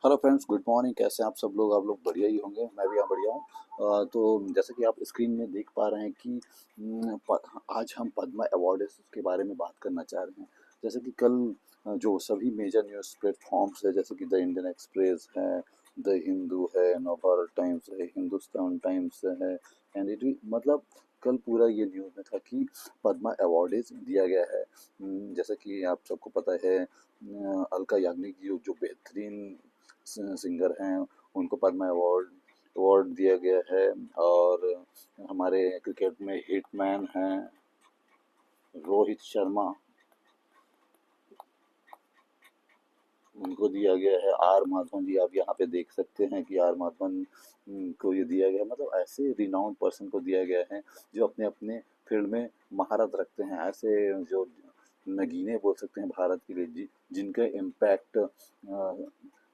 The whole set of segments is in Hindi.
Hello friends, good morning. कैसे हैं आप लोग बढ़िया ही होंगे। मैं भी यहाँ बढ़िया हूँ। तो जैसे कि आप स्क्रीन में देख पा रहे हैं कि आज हम पद्मा अवार्ड्स के बारे में बात करना चाह रहे हैं। जैसे कि कल जो सभी मेजर न्यूज़ प्लेटफॉर्म्स है, जैसे कि द इंडियन एक्सप्रेस है, द हिंदू है, नवभारत टाइम्स है, हिंदुस्तान टाइम्स है, एनडीटी, मतलब कल पूरा ये न्यूज़ में था कि पद्मा अवार्ड्स दिया गया है। जैसे कि आप सबको पता है, अलका याग्निक जी जो बेहतरीन सिंगर हैं, उनको पद्मा अवार्ड अवार्ड दिया गया है। और हमारे क्रिकेट में हिटमैन हैं रोहित शर्मा, उनको दिया गया है। आर माधवन जी, आप यहाँ पे देख सकते हैं कि आर माधवन को ये दिया गया, मतलब ऐसे रिनाउंड पर्सन को दिया गया है जो अपने अपने फील्ड में महारत रखते हैं। ऐसे जो नगीने बोल सकते हैं भारत के लिए, जिनका इम्पैक्ट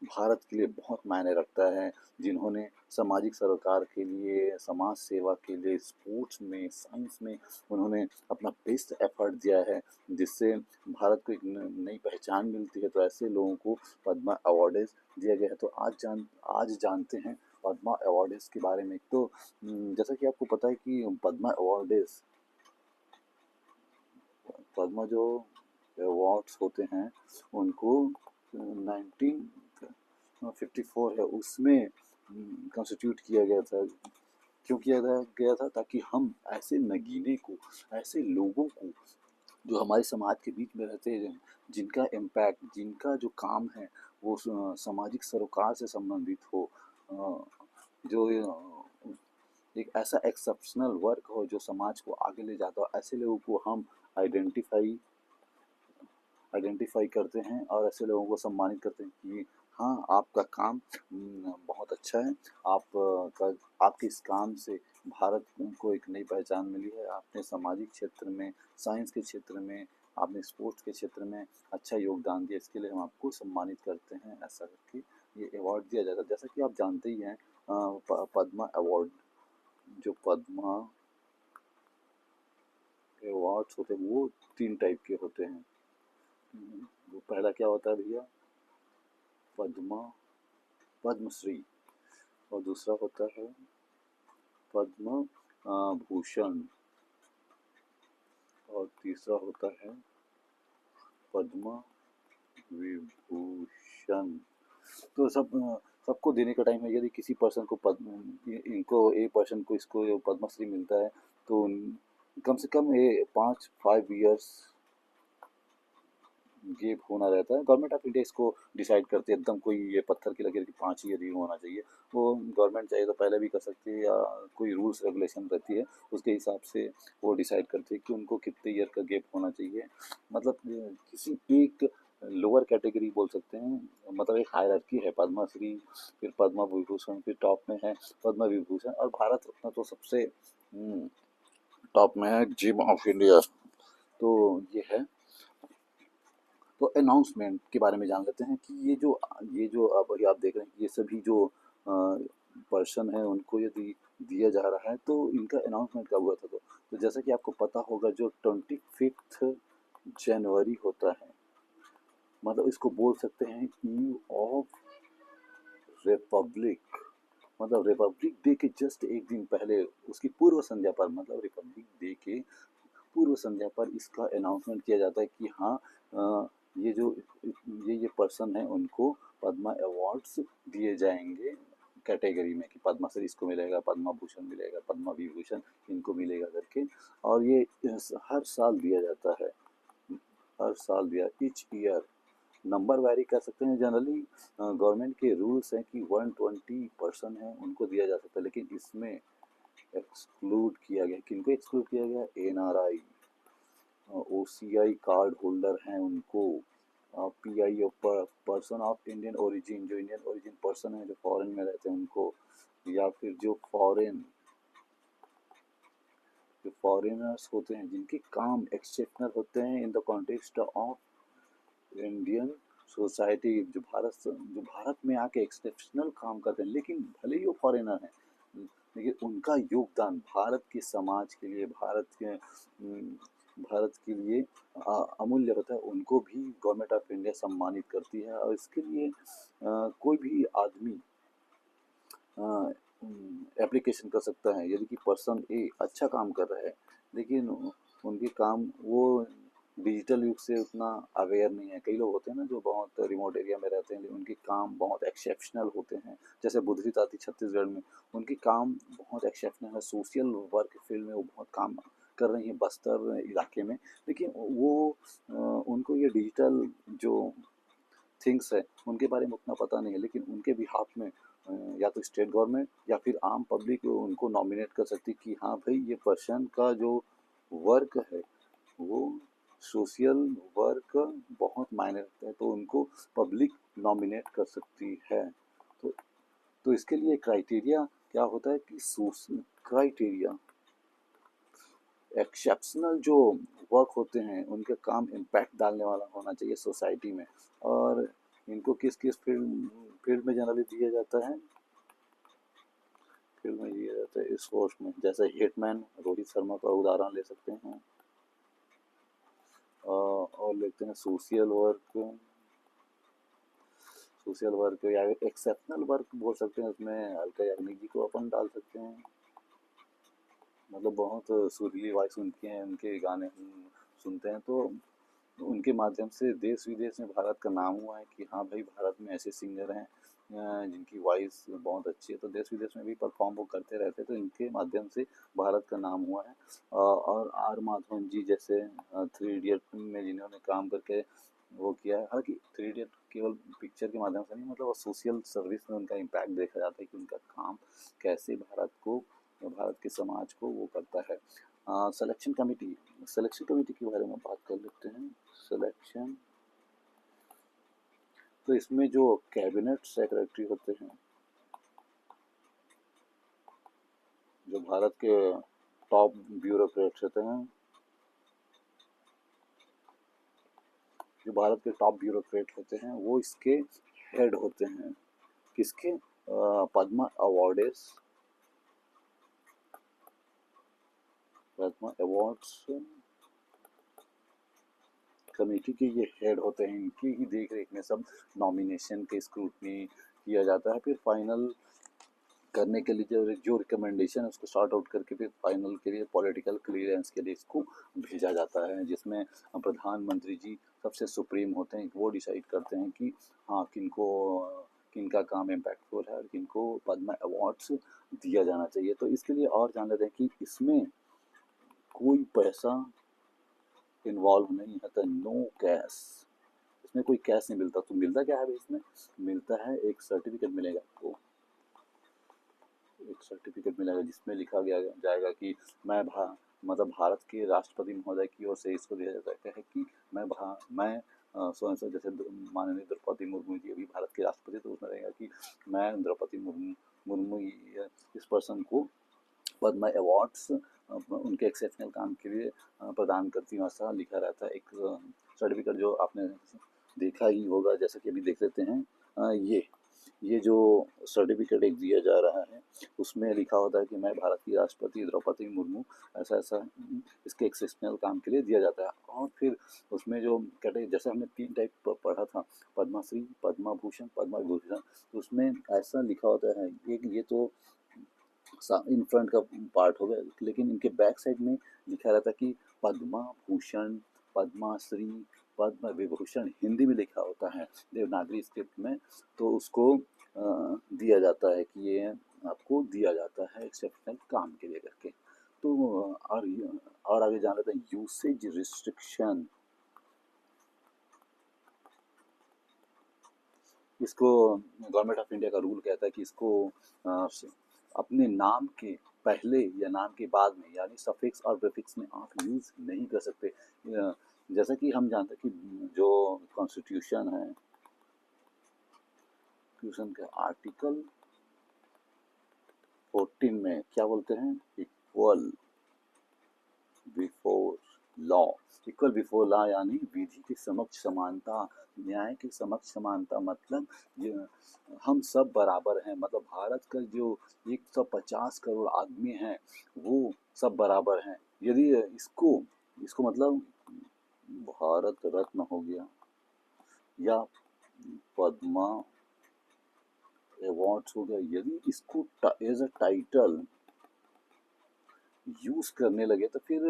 भारत के लिए बहुत मायने रखता है, जिन्होंने सामाजिक सरोकार के लिए, समाज सेवा के लिए, स्पोर्ट्स में, साइंस में उन्होंने अपना बेस्ट एफर्ट दिया है, जिससे भारत को एक नई पहचान मिलती है। तो ऐसे लोगों को पद्मा अवार्ड्स दिया गया है। तो आज जानते हैं पद्मा अवार्ड्स के बारे में। तो जैसा कि आपको पता है कि पद्मा अवार्ड्स, पद्मा जो अवार्ड्स होते हैं उनको 1954 है उसमें कंस्टिट्यूट किया गया था। क्यों किया गया था? ताकि हम ऐसे नगीने को, ऐसे लोगों को जो हमारे समाज के बीच में रहते हैं, जिनका इम्पैक्ट, जिनका जो काम है वो सामाजिक सरोकार से संबंधित हो, जो एक ऐसा एक्सेप्शनल वर्क हो जो समाज को आगे ले जाता हो, ऐसे लोगों को हम आइडेंटिफाई आइडेंटिफाई करते हैं और ऐसे लोगों को सम्मानित करते हैं कि हाँ, आपका काम बहुत अच्छा है। आपके इस काम से भारत को एक नई पहचान मिली है। आपने सामाजिक क्षेत्र में, साइंस के क्षेत्र में, आपने स्पोर्ट्स के क्षेत्र में अच्छा योगदान दिया, इसके लिए हम आपको सम्मानित करते हैं। ऐसा करके ये अवार्ड दिया जाता है। जैसा कि आप जानते ही हैं, पद्मा अवार्ड, जो पद्मा अवार्ड्स होते हैं वो 3 टाइप के होते हैं। वो पहला क्या होता है भैया? पद्मा, पद्मश्री। और दूसरा होता है पद्म भूषण। और तीसरा होता है पद्म विभूषण। तो सबको देने का टाइम है। यदि किसी पर्सन को पद्म इनको ए पर्सन को इसको पद्मश्री मिलता है, तो कम से कम ये 5 5 इयर्स ये होना रहता है। गवर्नमेंट ऑफ इंडिया इसको डिसाइड करती है, एकदम कोई ये पत्थर की लकीर की 5 ईयर ही होना चाहिए। वो गवर्नमेंट चाहे तो पहले भी कर सकती है, या कोई रूल्स रेगुलेशन रहती है उसके हिसाब से वो डिसाइड करती है कि उनको कितने ईयर का गैप होना चाहिए। मतलब किसी एक लोअर कैटेगरी बोल सकते हैं, मतलब एक हायरार्की है। पद्मश्री, फिर पद्म विभूषण, फिर टॉप में है पद्म विभूषण, और भारत रत्न तो सबसे टॉप में है, जिम ऑफ इंडिया। तो ये है। तो अनाउंसमेंट के बारे में जान लेते हैं कि ये जो अब अभी आप देख रहे हैं कि ये सभी जो पर्सन है उनको यदि दिया जा रहा है, तो इनका अनाउंसमेंट कब हुआ था? तो जैसा कि आपको पता होगा, जो 25 जनवरी होता है, मतलब इसको बोल सकते हैं ईव ऑफ रिपब्लिक। मतलब रिपब्लिक डे के जस्ट एक दिन पहले, उसकी पूर्व संध्या पर, मतलब रिपब्लिक डे के पूर्व संध्या पर इसका अनाउंसमेंट किया जाता है कि हाँ, ये जो ये पर्सन है उनको पद्मा अवार्ड्स दिए जाएंगे कैटेगरी में, कि पद्मश्री इसको मिलेगा, पद्मा भूषण मिलेगा, पद्मा विभूषण इनको मिलेगा करके। और ये हर साल दिया जाता है, हर साल दिया, ईच ईयर। नंबर वैरी कर सकते हैं। जनरली गवर्नमेंट के रूल्स हैं कि 120 पर्सन है उनको दिया जा सकता है, लेकिन इसमें एक्सक्लूड किया गया। किनको एक्सक्लूड किया गया? एनआरआई, ओसीआई कार्ड होल्डर हैं उनको, pi of person of Indian origin, जो इंडियन ओरिजिन पर्सन है जो फॉरेन में रहते हैं उनको, या फिर जो फॉरेनर्स होते हैं जिनके काम एक्सेप्शनल होते हैं in the context of Indian society, जो भारत में आके एक्सेप्शनल काम करते हैं, लेकिन भले ही वो फॉरेनर हैं, लेकिन उनका योगदान भारत के समाज के लिए, भारत के भारत के लिए अमूल्य होता है, उनको भी गवर्नमेंट ऑफ इंडिया सम्मानित करती है। और इसके लिए कोई भी आदमी एप्लीकेशन कर सकता है। यदि कि पर्सन ए अच्छा काम कर रहा है, लेकिन उनके काम वो डिजिटल युग से उतना अवेयर नहीं है। कई लोग होते हैं ना जो बहुत रिमोट एरिया में रहते हैं, उनके काम बहुत एक्सेप्शनल होते हैं। जैसे बुधरी ताती छत्तीसगढ़ में, उनके काम बहुत एक्सेप्शनल है। सोशल वर्क फील्ड में वो बहुत काम कर रही हैं बस्तर इलाके में। लेकिन वो उनको ये डिजिटल जो थिंग्स है उनके बारे में उतना पता नहीं है, लेकिन उनके बिहाफ में या तो स्टेट गवर्नमेंट या फिर आम पब्लिक उनको नॉमिनेट कर सकती है कि हाँ भाई ये पर्सन का जो वर्क है वो सोशल वर्क बहुत मायने रखता है, तो उनको पब्लिक नॉमिनेट कर सकती है। तो तो इसके लिए क्राइटेरिया क्या होता है कि सोशल क्राइटेरिया एक्सेप्शनल जो वर्क होते हैं उनके काम इम्पैक्ट डालने वाला होना चाहिए सोसाइटी में। और इनको किस किस फील्ड फील्ड में जनरली दिया जाता है, फील्ड में दिया जाता है स्पोर्ट्स में। जैसे हिटमैन रोहित शर्मा का उदाहरण ले सकते हैं। और लेते हैं सोशल वर्क या एक्सेप्शनल वर्क बोल सकते हैं, उसमें अलका याग्निक जी को अपन डाल सकते हैं। मतलब बहुत सुरीली वॉइस उनकी है, उनके गाने हम सुनते हैं तो उनके माध्यम से देश विदेश में भारत का नाम हुआ है कि हाँ भाई भारत में ऐसे सिंगर हैं जिनकी वॉइस बहुत अच्छी है, तो देश विदेश में भी परफॉर्म वो करते रहते हैं, तो इनके माध्यम से भारत का नाम हुआ है। और आर माधवन जी जैसे थ्री इडियट में जिन्होंने काम करके वो किया है। हालांकि थ्री इडियट केवल पिक्चर के माध्यम से नहीं, मतलब सोशल सर्विस में उनका इम्पैक्ट देखा जाता है कि उनका काम कैसे भारत के समाज को वो करता है। सिलेक्शन कमेटी के बारे में बात कर लेते हैं। सिलेक्शन, तो इसमें जो कैबिनेट सेक्रेटरी होते हैं, जो भारत के टॉप ब्यूरोक्रेट्स होते हैं, जो भारत के टॉप ब्यूरोक्रेट होते हैं वो इसके हेड होते हैं। किसके? Padma awards, Padma awards committee के ये हेड होते हैं। इनकी ही देख रेख में सब नॉमिनेशन के स्क्रूटनी किया जाता है। फिर फाइनल करने के लिए जो रिकमेंडेशन है उसको सॉर्ट आउट करके फिर फाइनल के लिए पॉलिटिकल क्लियरेंस के लिए इसको भेजा जाता है, जिसमें प्रधानमंत्री जी सबसे सुप्रीम होते हैं। वो डिसाइड करते हैं कि हाँ किनका काम इम्पैक्टफुल है और किनको पद्मा अवार्ड्स दिया जाना चाहिए। तो इसके लिए और जान लेते हैं कि इसमें कोई पैसा इन्वॉल्व नहीं है, तो नो कैश, इसमें कोई कैश नहीं मिलता। तो मिलता क्या है इसमें? मिलता है एक सर्टिफिकेट मिलेगा आपको, एक सर्टिफिकेट मिलेगा जिसमें लिखा गया जाएगा कि मतलब भारत के राष्ट्रपति महोदय की ओर से इसको दिया जाता है कि मैं स्वयं से, जैसे माननीय द्रौपदी मुर्मू जी अभी भारत के राष्ट्रपति, तो उसमें रहेगा कि मैं द्रौपदी मुर्मू इस पर्सन को पद्मा अवार्ड्स उनके एक्सेप्शनल काम के लिए प्रदान करती हूँ, ऐसा लिखा रहता है। एक सर्टिफिकेट जो आपने देखा ही होगा, जैसा कि अभी देख लेते हैं। ये जो सर्टिफिकेट एक दिया जा रहा है उसमें लिखा होता है कि मैं भारत की राष्ट्रपति द्रौपदी मुर्मू ऐसा ऐसा इसके एक्सेप्शनल काम के लिए दिया जाता है। और फिर उसमें जो कैटेगरी, जैसे हमने 3 टाइप पढ़ा था, पद्मश्री, पद्म भूषण, पद्म विभूषण, तो उसमें ऐसा लिखा होता है। एक ये तो इन फ्रंट का पार्ट हो गया, लेकिन इनके बैक साइड में लिखा रहता है कि पद्मा भूषण, पद्माश्री, पद्म विभूषण हिंदी में लिखा होता है देवनागरी स्क्रिप्ट में, तो उसको दिया जाता है कि ये आपको दिया जाता है एक्सेप्शनल काम के लिए करके। तो और आगे जान लेते हैं यूसेज रिस्ट्रिक्शन। इसको गवर्नमेंट ऑफ इंडिया का रूल कहता है कि इसको अपने नाम के पहले या नाम के बाद में, यानी सफिक्स और प्रीफिक्स में आप यूज नहीं कर सकते। जैसा कि हम जानते हैं कि जो कॉन्स्टिट्यूशन है, कॉन्स्टिट्यूशन के आर्टिकल 14 में क्या बोलते हैं? Equal before law. Equal before law यानी विधि के समक्ष समानता, न्याय के समक्ष समानता। मतलब ये हम सब बराबर हैं। मतलब भारत का जो 150 करोड़ आदमी हैं वो सब बराबर हैं। यदि इसको इसको मतलब भारत रत्न हो गया या पद्मा अवार्ड्स हो गया, यदि इसको एज अ टाइटल यूज करने लगे तो फिर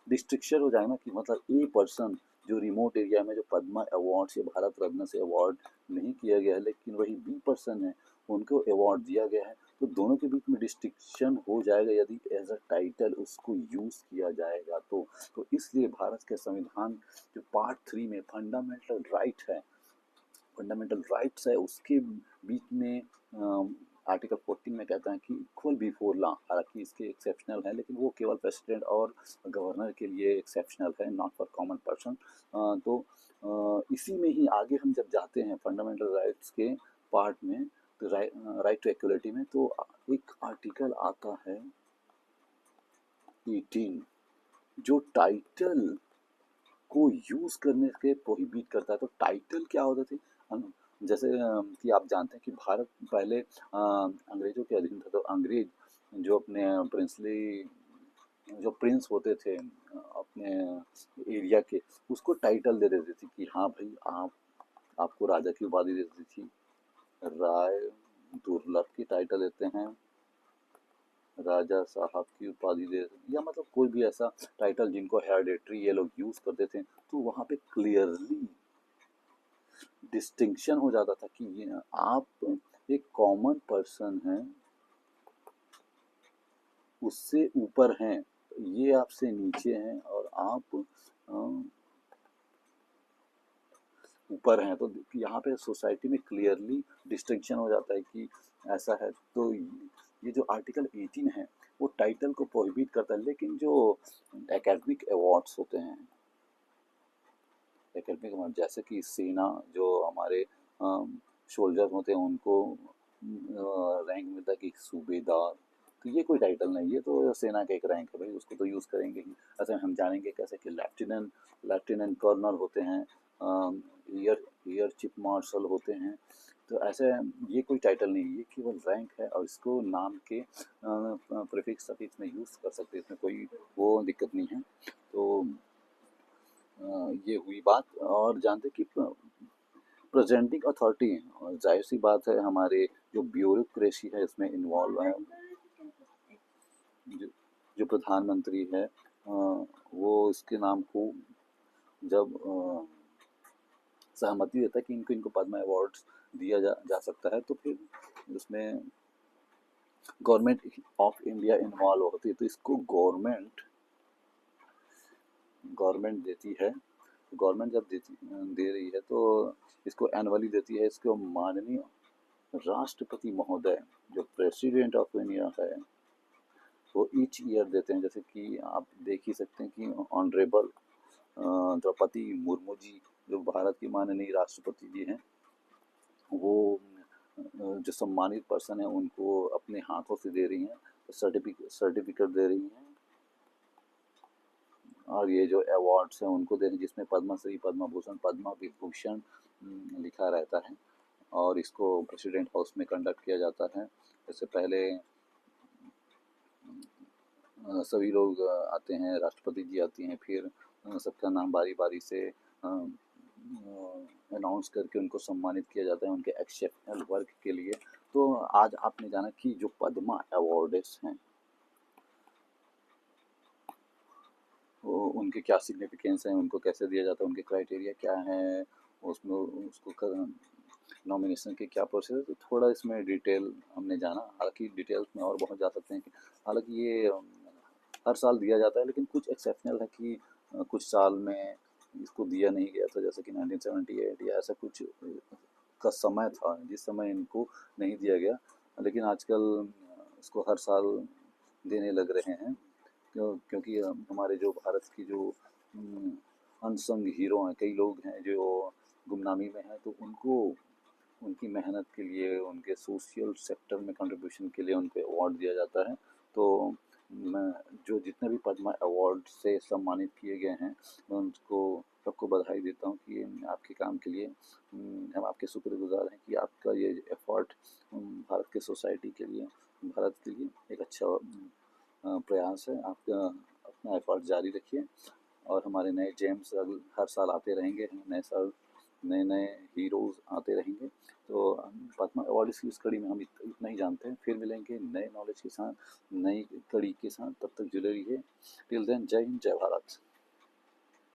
रिस्ट्रिक्शन हो जाए ना, कि मतलब ए पर्सन जो रिमोट एरिया में जो पद्मा अवार्ड से भारत रत्न से अवार्ड नहीं किया गया है, लेकिन वही बी पर्सन है उनको अवार्ड दिया गया है, तो दोनों के बीच में डिस्टिंक्शन हो जाएगा यदि एज अ टाइटल उसको यूज किया जाएगा तो इसलिए भारत के संविधान जो पार्ट 3 में फंडामेंटल राइट है, फंडामेंटल राइट्स है, उसके बीच में आर्टिकल 14 में कहता है कि इक्वल बिफोर लॉ, हालांकि इसके एक्सेप्शनल है लेकिन वो केवल प्रेसिडेंट और गवर्नर के लिए एक्सेप्शनल है, नॉट फॉर कॉमन पर्सन। तो इसी में ही आगे हम जब जाते हैं फंडामेंटल राइट्स के पार्ट में, तो राइट टू इक्वलिटी में, तो एक आर्टिकल आता है 18 जो टाइटल को यूज करने के प्रोहिबिट करता है। तो टाइटल क्या होते थे, जैसे कि आप जानते हैं कि भारत पहले अंग्रेजों के अधीन था, तो अंग्रेज जो अपने प्रिंसली जो प्रिंस होते थे अपने एरिया के, उसको टाइटल दे देते थे कि हाँ भाई आप, आपको राजा की उपाधि दे देती थी, राय दुर्लभ की टाइटल देते हैं, राजा साहब की उपाधि दे, या मतलब कोई भी ऐसा टाइटल जिनको हेरिडेटरी ये लोग यूज करते थे, तो वहां पे क्लियरली डिस्टिंक्शन हो जाता था कि ये आप एक कॉमन पर्सन हैं, उससे ऊपर हैं, ये आपसे नीचे हैं और आप ऊपर हैं। तो यहाँ पे सोसाइटी में क्लियरली डिस्टिंक्शन हो जाता है कि ऐसा है। तो ये जो आर्टिकल 18 है वो टाइटल को प्रोहिबिट करता है, लेकिन जो एकेडमिक अवार्ड्स होते हैं, एकेडमिक अवार्ड जैसे कि सेना जो हमारे सोल्जर होते हैं उनको रैंक मिलता है कि सूबेदार, तो ये कोई टाइटल नहीं, ये तो सेना का एक रैंक है भाई, उसको तो यूज़ करेंगे ही। ऐसे हम जानेंगे कैसे कि लेफ्टिनेंट कर्नल होते हैं, एयर चीफ मार्शल होते हैं, तो ऐसे ये कोई टाइटल नहीं, ये केवल रैंक है और इसको नाम के प्रीफिक्स सफिक्स में यूज़ कर सकते हैं, इसमें कोई वो दिक्कत नहीं है। तो ये हुई बात। और जानते कि प्रेजेंटिंग अथॉरिटी, जाहिर सी बात है हमारे जो ब्यूरोक्रेसी है इसमें इन्वॉल्व है, जो, जो प्रधानमंत्री है वो इसके नाम को जब सहमति देता है कि इनको इनको पद्मा अवार्ड्स दिया जा सकता है, तो फिर उसमें गवर्नमेंट ऑफ इंडिया इन्वॉल्व होती है, तो इसको गवर्नमेंट देती है। गवर्नमेंट जब दे रही है तो इसको एनुअली देती है, इसको माननीय राष्ट्रपति महोदय जो प्रेसिडेंट ऑफ इंडिया है वो ईच ईयर देते हैं। जैसे कि आप देख ही सकते हैं कि ऑनरेबल द्रौपदी मुर्मू जी जो भारत की माननीय राष्ट्रपति जी हैं, वो जो सम्मानित पर्सन है उनको अपने हाथों से दे रही हैं, सर्टिफिकेट दे रही हैं, और ये जो अवार्ड्स हैं उनको दे रही हैं, जिसमें पद्मश्री, पद्म भूषण, पद्म विभूषण लिखा रहता है, और इसको प्रेसिडेंट हाउस में कंडक्ट किया जाता है। इससे पहले सभी लोग आते हैं, राष्ट्रपति जी आती हैं, फिर सबका नाम बारी बारी से अनाउंस करके उनको सम्मानित किया जाता है उनके एक्सेप्शनल वर्क के लिए। तो आज आपने जाना कि जो पद्मा अवार्ड्स हैं वो उनके क्या सिग्निफिकेंस हैं, उनको कैसे दिया जाता है, उनके क्राइटेरिया क्या हैं, उसमें उसको नॉमिनेशन के क्या प्रोसेस है, तो थोड़ा इसमें डिटेल हमने जाना। हालांकि डिटेल्स में और बहुत जा सकते हैं, हालांकि ये हर साल दिया जाता है, लेकिन कुछ एक्सेप्शनल है कि कुछ साल में इसको दिया नहीं गया था, जैसे कि 1978 या ऐसा कुछ का समय था जिस समय इनको नहीं दिया गया, लेकिन आजकल इसको हर साल देने लग रहे हैं। क्योंकि हमारे जो भारत की जो अनसंग हीरो हैं, कई लोग हैं जो गुमनामी में हैं, तो उनको उनकी मेहनत के लिए, उनके सोशल सेक्टर में कंट्रीब्यूशन के लिए उनको अवार्ड दिया जाता है। तो मैं जो जितने भी पद्मा अवार्ड से सम्मानित किए गए हैं मैं उनको सबको बधाई देता हूँ कि आपके काम के लिए हम आपके शुक्रगुजार हैं कि आपका ये एफर्ट भारत के सोसाइटी के लिए, भारत के लिए एक अच्छा प्रयास है। आप अपना एफर्ट जारी रखिए और हमारे नए जेम्स हर साल आते रहेंगे, नए साल नए नए हीरोज़ आते रहेंगे। तो पद्मा अवार्ड्स की इस कड़ी में हम इतना ही जानते हैं। फिर मिलेंगे नए नॉलेज के साथ, नई कड़ी के साथ। तब तक जुड़े रहिए। टिल देन, जय हिंद, जय भारत।